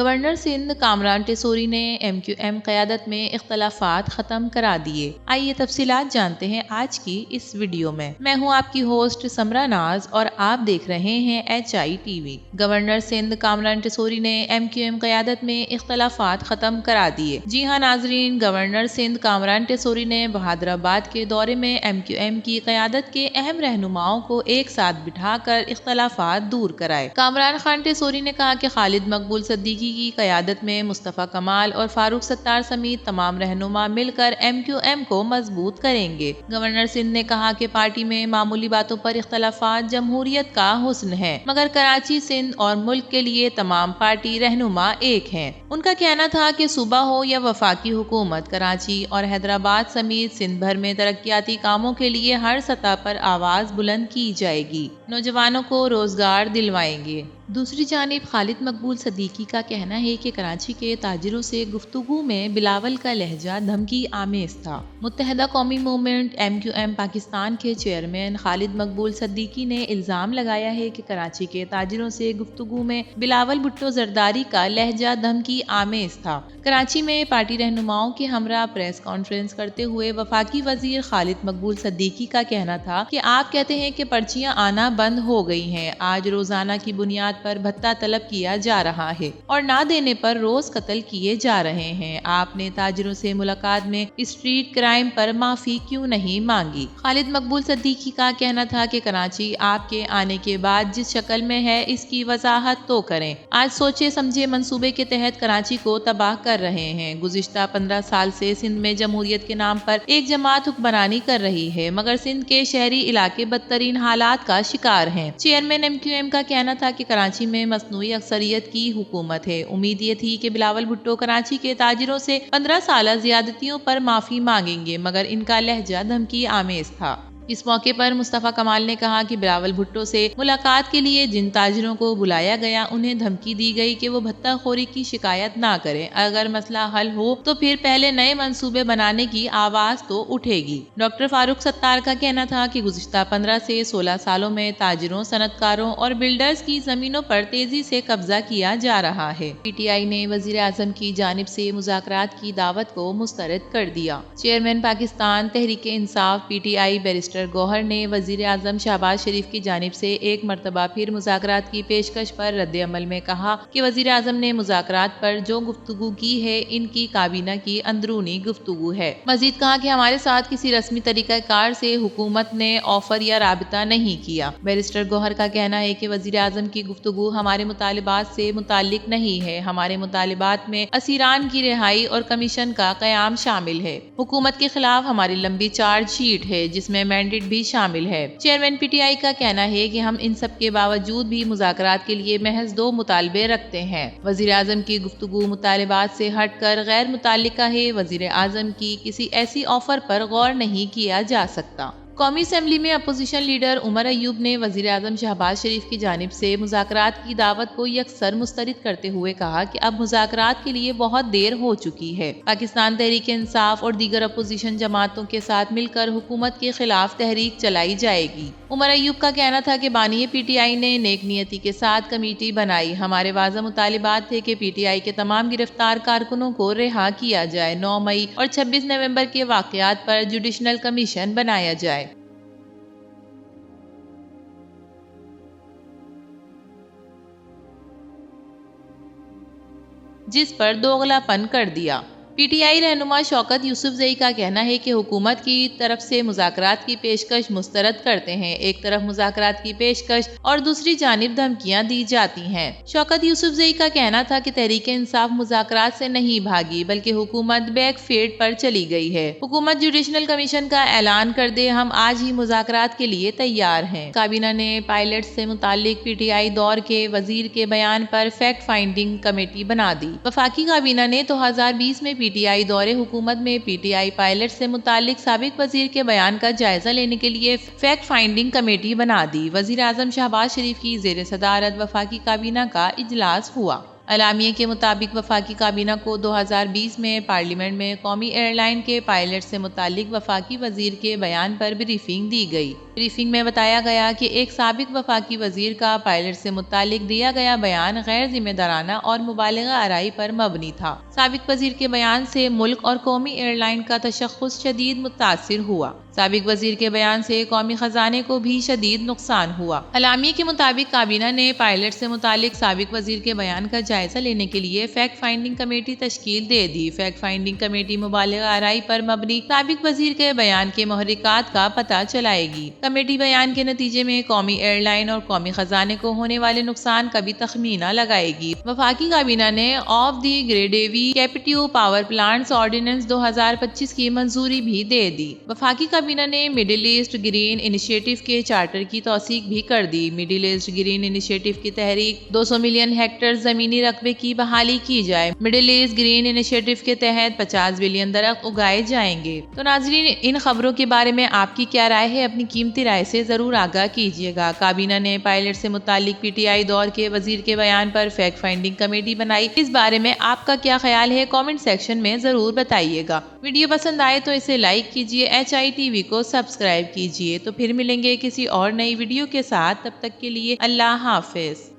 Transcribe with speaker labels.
Speaker 1: Governor Sindh Kamran Tessori ने MQM क़यादत में इख्तलाफात ख़त्म करा दिए। आइए तफसीलात जानते हैं आज की इस वीडियो में। मैं हूं आपकी होस्ट समरा नाज और आप देख रहे हैं HI TV। Governor Sindh Kamran Tessori ने MQM क़यादत में इख्तलाफात ख़त्म करा दिए। जी हाँ नाजरीन, गवर्नर सिंध कामरान टेसोरी ने बहादुराबाद के दौरे में MQM की क़यादत के अहम रहनुमाओं को एक साथ बिठाकर इख्तलाफात दूर कराए। कामरान खान टेसोरी ने कहा कि खालिद मकबूल सद्दीकी की क़यादत में मुस्तफ़ा कमाल और फारूक सत्तार समेत तमाम रहनुमा मिलकर MQM को मजबूत करेंगे। गवर्नर सिंध ने कहा कि पार्टी में मामूली बातों पर इख्तलाफात जमहूरियत का हुस्न है, मगर कराची, सिंध और मुल्क के लिए तमाम पार्टी रहनुमा एक हैं। उनका कहना था कि सूबा हो या वफाकी हुकूमत, कराची और हैदराबाद समेत सिंध भर में तरक्याती कामों के लिए हर सतह पर आवाज़ बुलंद की जाएगी, नौजवानों को रोजगार दिलवाएंगे। दूसरी जानिब खालिद मकबूल सद्दीकी का कहना है कि कराची के ताजिरों से गुफ्तगू में बिलावल का लहजा धमकी आमेज था। मुत्तहदा कौमी मूवमेंट MQM पाकिस्तान के चेयरमैन खालिद मकबूल सद्दीकी ने इल्ज़ाम लगाया है कि कराची के ताजिरों से गुफ्तगू में बिलावल भुट्टो जरदारी का लहजा धमकी आमेज था। कराची में पार्टी रहनुमाओं के हमरा प्रेस कॉन्फ्रेंस करते हुए वफाकी वजीर खालिद मकबूल सद्दीकी का कहना था कि आप कहते हैं कि पर्चियां आना बंद हो गई हैं, आज रोजाना की बुनियाद पर भत्ता तलब किया जा रहा है और ना देने पर रोज कत्ल किए जा रहे हैं। आपने ताजिरों से मुलाकात में स्ट्रीट क्राइम पर माफी क्यों नहीं मांगी? खालिद मकबूल सद्दीकी का कहना था कि कराची आपके आने के बाद जिस शक्ल में है इसकी वजाहत तो करें। आज सोचे समझे मंसूबे के तहत कराची को तबाह कर रहे हैं। गुज़िश्ता 15 साल से सिंध में जमहूरियत के नाम पर एक जमात हुक्मरानी कर रही है, मगर सिंध के शहरी इलाके बदतरीन हालात का शिकार हैं। चेयरमैन MQM का कहना था कि कराची में मसनूई अक्सरियत की हुकूमत है। उम्मीद ये थी कि बिलावल भुट्टो कराची के ताजिरों से 15 साल ज्यादतियों पर माफी मांगेंगे, मगर इनका लहजा धमकी आमेज था। इस मौके पर मुस्तफ़ा कमाल ने कहा कि बिलावल भुट्टो से मुलाकात के लिए जिन ताजिरों को बुलाया गया उन्हें धमकी दी गई कि वो भत्ताखोरी की शिकायत ना करें। अगर मसला हल हो तो फिर पहले नए मंसूबे बनाने की आवाज तो उठेगी। डॉक्टर फारूक सत्तार का कहना था कि गुज़िश्ता 15 से 16 सालों में ताजिरों, सनतकारों और बिल्डर्स की जमीनों पर तेजी से कब्जा किया जा रहा है। PTI ने वजीर आजम की जानिब से मुज़ाकरात की दावत को मुस्तरद कर दिया। Chairman Pakistan Tehreek-e-Insaf PTI barrister Gohar ने वजीर आजम शहबाज शरीफ की जानिब से एक मरतबा फिर मुज़ाकरात की पेशकश पर रद्द अमल में कहा कि वजीर आजम ने मुज़ाकरात पर जो गुफ्तगू की है इनकी काबीना की अंदरूनी गुफ्तगू है। मजीद कहा कि हमारे साथ किसी रस्मी तरीक़ाकार से हुकूमत ने ऑफर या राबिता नहीं किया। बैरिस्टर गौहर का कहना है कि वजीर आजम की गुफ्तगू हमारे मुतालिबात से मुताल्लिक नहीं है। हमारे मुतालिबात में असीरान की रिहाई और कमीशन का क़याम शामिल है। हुकूमत के खिलाफ हमारी लंबी चार्जशीट है जिसमें मैंडेट भी शामिल है। चेयरमैन PTI का कहना है कि हम इन सब के बावजूद भी मुज़ाकरात के लिए महज 2 मुतालबे रखते हैं। वजीर आजम की गुफ्तगू मुतालिबात से हटकर गैर मुताल्लिका है। वजीर आजम की किसी ऐसी ऑफर पर गौर नहीं किया जा सकता। कौमी असेंबली में अपोजिशन लीडर उमर अयूब ने वजीर आजम शहबाज शरीफ की जानिब से मुज़ाकरात की दावत को यकसर मुस्तरद करते हुए कहा कि अब मुज़ाकरात के लिए बहुत देर हो चुकी है। पाकिस्तान तहरीक-ए-इंसाफ और दीगर अपोजिशन जमातों के साथ मिलकर हुकूमत के खिलाफ तहरीक चलाई जाएगी। उमर अयूब का कहना था कि बानी PTI ने नेक नियति के साथ कमेटी बनाई। हमारे वाज़ा मुतालिबात थे कि PTI के तमाम गिरफ्तार कारकुनों को रिहा किया जाए। 9 मई और 26 नवंबर के वाक़यात पर जुडिशनल कमीशन बनाया जाए। जिस पर दोगलापन कर दिया। PTI रहनुमा शौकत यूसुफजई का कहना है कि हुकूमत की तरफ से मुज़ाकरात की पेशकश मुस्तरद करते हैं। एक तरफ मुज़ाकरात की पेशकश और दूसरी जानिब धमकियां दी जाती हैं। शौकत यूसुफजई का कहना था कि तहरीक-ए-इंसाफ मुज़ाकरात से नहीं भागी बल्कि हुकूमत बैकफील्ड पर चली गई है। हुकूमत जुडिशनल कमीशन का ऐलान कर दे, हम आज ही मुज़ाकरात के लिए तैयार हैं। काबीना ने पायलट से मुताल्लिक PTI दौर के वजीर के बयान पर फैक्ट फाइंडिंग कमेटी बना दी। वफाकी काबीना ने 2020 में PTI दौरे हुकूमत में PTI पायलट से मुताल्लिक साबिक वजीर के बयान का जायजा लेने के लिए फैक्ट फाइंडिंग कमेटी बना दी। वजीर आजम शहबाज शरीफ की ज़ेर सदारत वफाकी काबीना का इजलास हुआ। अलामिया के मुताबिक वफाकी काबीना को 2020 में पार्लियामेंट में कौमी एयरलाइन के पायलट से मुतालिक वफाकी वजीर के बयान पर ब्रीफिंग दी गई। ब्रीफिंग में बताया गया कि एक साबिक वफाकी वजीर का पायलट से मुतालिक दिया गया बयान गैर जिम्मेदाराना और मुबालिगा आराई पर मबनी था। साबिक वजीर के बयान से मुल्क और कौमी एयरलाइन का तशख्खुस शदीद मुतासिर हुआ। साबिक वजीर के बयान से कौमी खजाने को भी शदीद नुकसान हुआ। अलामी के मुताबिक काबीना ने पायलट से मुतालिक साबिक वजीर के बयान का जायजा लेने के लिए फैक्ट फाइंडिंग कमेटी तश्कील दे दी। फैक्ट फाइंडिंग कमेटी मुबालिगा आराई पर मबनी साबिक वजीर के बयान के महरिकात का पता चलाएगी। कमेटी बयान के नतीजे में कौमी एयरलाइन और कौमी खजाने को होने वाले नुकसान का भी तखमीना लगाएगी। वफाकी काबीना ने off the grid levy captive power plants ordinance 2025 की मंजूरी भी दे दी। वफाकी काबीना ने मिडिल ईस्ट ग्रीन इनिशिएटिव के चार्टर की तौसीक भी कर दी। मिडिल ईस्ट ग्रीन इनिशिएटिव की तहरीक 200 मिलियन हेक्टेयर जमीनी रकबे की बहाली की जाए। मिडिल ईस्ट ग्रीन इनिशिएटिव के तहत 50 बिलियन दरख्त उगाए जाएंगे। तो नाजरीन, इन खबरों के बारे में आपकी क्या राय है? अपनी कीमती राय से जरूर आगाह कीजिएगा। काबीना ने पायलट से मुतालिक PTI दौर के वजीर के बयान पर फैक्ट फाइंडिंग कमेटी बनाई। इस बारे में आपका क्या ख्याल है? कमेंट सेक्शन में जरूर बताइएगा। वीडियो पसंद आए तो इसे लाइक कीजिए, HITV को सब्सक्राइब कीजिए। तो फिर मिलेंगे किसी और नई वीडियो के साथ। तब तक के लिए अल्लाह हाफिज।